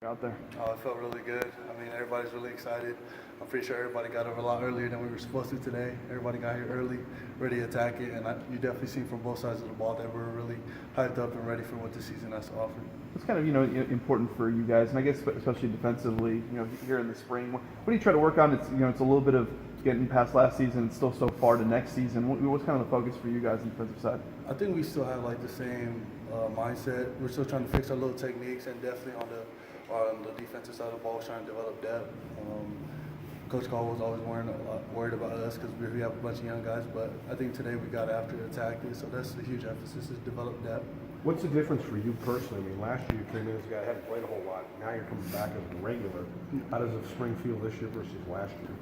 out there? Oh, it felt really good. I mean, everybody's really excited. I'm pretty sure everybody got over a lot earlier than we were supposed to today. Everybody got here early, ready to attack it, and you definitely seen from both sides of the ball that we're really hyped up and ready for what the season has to offer. It's kind of important for you guys, and I guess especially defensively. Here in the spring, what do you try to work on? It's a little bit of getting past last season and still so far to next season. What's kind of the focus for you guys on the defensive side? I think we still have like the same mindset. We're still trying to fix our little techniques, and definitely on the defensive side of the ball, trying to develop depth. Coach Cole was always worried about us because we have a bunch of young guys, but I think today we got after it, attacked it, so that's the huge emphasis, is develop depth. What's the difference for you personally? I mean, last year you came in as a guy who hadn't played a whole lot. Now you're coming back as a regular. How does the spring feel this year versus last year?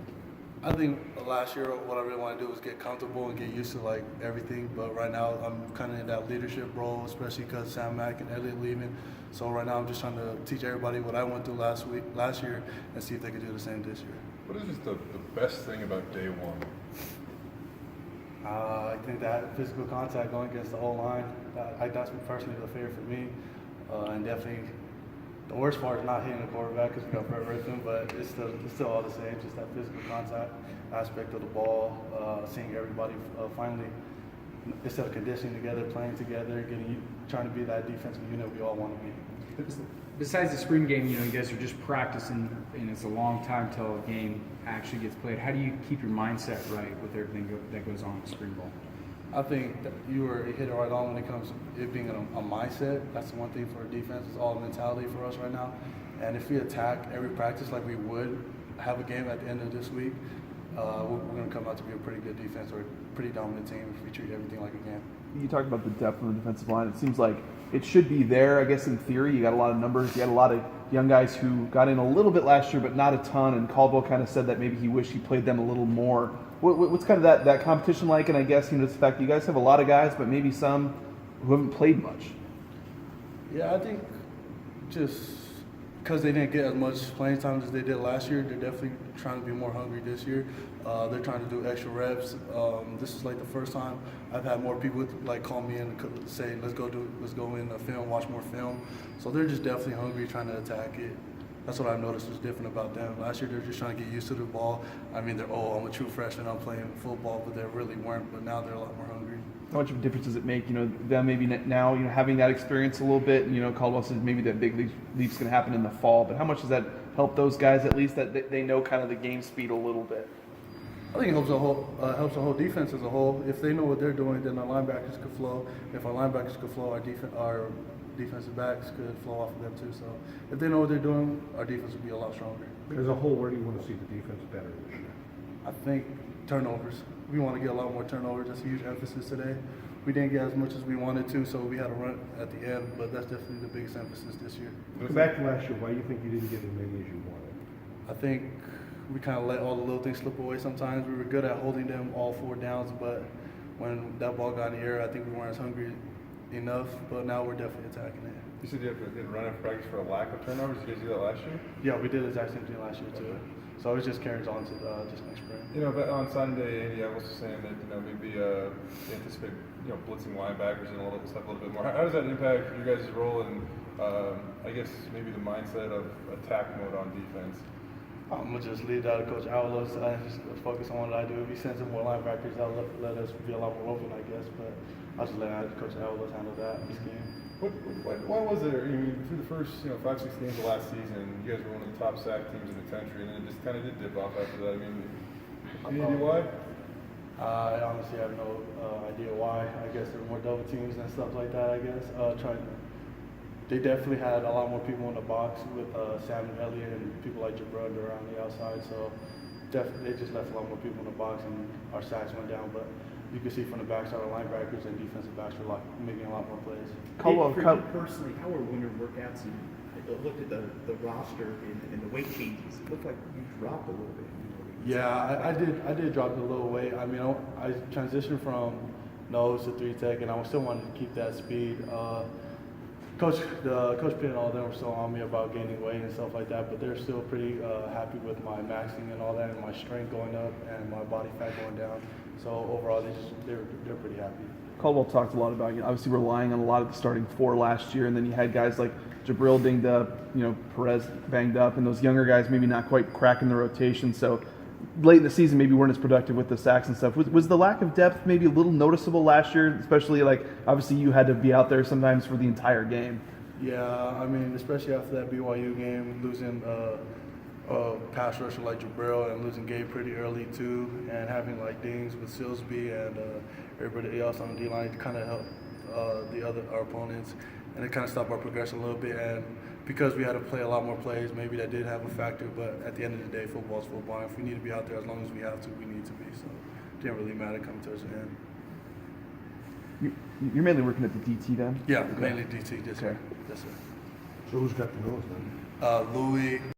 I think last year what I really want to do was get comfortable and get used to like everything, but right now I'm kind of in that leadership role, especially because Sam Mack and Elliott leaving. So right now I'm just trying to teach everybody what I went through last year, and see if they can do the same this year. What is just the best thing about day one? I think that physical contact going against the whole line, that's personally the favorite for me, and definitely. The worst part is not hitting the quarterback because we got Brett Rippon, but it's still all the same, just that physical contact aspect of the ball, seeing everybody finally, instead of conditioning together, playing together, trying to be that defensive unit we all want to be. Besides the spring game, you guys are just practicing, and it's a long time till a game actually gets played. How do you keep your mindset right with everything that goes on in the spring ball? I think that you hit it right on when it comes to it being a mindset. That's the one thing for a defense. It's all mentality for us right now. And if we attack every practice like we would have a game at the end of this week, we're going to come out to be a pretty good defense or a pretty dominant team if we treat everything like a game. You talked about the depth on the defensive line. It seems like it should be there, I guess, in theory. You got a lot of numbers. You got a lot of young guys who got in a little bit last year, but not a ton. And Caldwell kind of said that maybe he wished he played them a little more. What's kind of that competition like? And I guess the fact that you guys have a lot of guys, but maybe some who haven't played much. Yeah, I think just because they didn't get as much playing time as they did last year, they're definitely trying to be more hungry this year. They're trying to do extra reps. This is like the first time I've had more people like call me in and say, let's go in the film, watch more film. So they're just definitely hungry, trying to attack it. That's what I've noticed was different about them. Last year, they're just trying to get used to the ball. I mean, I'm a true freshman, I'm playing football, but they really weren't. But now they're a lot more hungry. How much of a difference does it make, them maybe now, having that experience a little bit, and, Caldwell says maybe that big leap's going to happen in the fall, but how much does that help those guys, at least, that they know kind of the game speed a little bit? I think it helps the whole defense as a whole. If they know what they're doing, then our linebackers could flow. If our linebackers could flow, our defensive backs could flow off of them too. So if they know what they're doing, our defense will be a lot stronger. As a whole, where do you want to see the defense better this year? I think turnovers. We want to get a lot more turnovers. That's a huge emphasis today. We didn't get as much as we wanted to, so we had to run at the end, but that's definitely the biggest emphasis this year. Come back to last year, why do you think you didn't get as many as you wanted? I think we kind of let all the little things slip away sometimes. We were good at holding them all 4 downs, but when that ball got in the air, I think we weren't as hungry enough, but now we're definitely attacking it. You said you didn't run in practice for a lack of turnovers. Did you guys do that last year? Yeah, we did the exact same thing last year too. So it just carries on to just next spring. But on Sunday, Andy, I was saying that maybe anticipate blitzing linebackers and a little bit more. How does that impact your guys' role and I guess maybe the mindset of attack mode on defense? I'm gonna just leave that to Coach Avalos. I just focus on what I do. If he sends in more linebackers, that'll let us be a lot more open, I guess. But I'll just let Coach Avalos handle that this game. Why was there? Through the first 5-6 games of last season, you guys were one of the top sack teams in the country, and then it just kind of did dip off after that. Any idea why? I honestly have no idea why. I guess there were more double teams and stuff like that. I guess they definitely had a lot more people in the box with Sam and Elliott and people like Jabrund around the outside. So definitely they just left a lot more people in the box, and our sacks went down. But you can see from the backside, our linebackers and defensive backs were making a lot more plays. For you personally, how were winter workouts? And I looked at the roster and the weight changes. It looked like you dropped a little bit. Yeah, I did drop a little weight. I mean, I transitioned from nose to 3 tech, and I still wanted to keep that speed. Coach Pitt and all them were still on me about gaining weight and stuff like that, but they're still pretty happy with my maxing and all that, and my strength going up and my body fat going down. So overall, they're pretty happy. Caldwell talked a lot about obviously relying on a lot of the starting 4 last year, and then you had guys like Jabril dinged up, Perez banged up, and those younger guys maybe not quite cracking the rotation. So late in the season, maybe weren't as productive with the sacks and stuff. Was the lack of depth maybe a little noticeable last year, especially obviously you had to be out there sometimes for the entire game? Yeah, I mean, especially after that BYU game, losing a pass rusher like Jabril and losing Gabe pretty early too, and having like dings with Silsby and everybody else on the D line to kind of help our opponents, and it kind of stopped our progression a little bit. And because we had to play a lot more plays, maybe that did have a factor. But at the end of the day, football's football. And if we need to be out there as long as we have to, we need to be. So it didn't really matter coming towards the end. You're mainly working at the DT then? Yeah, mainly DT. Yes, sir. Okay. Yes, sir. So who's got the nose then? Louis.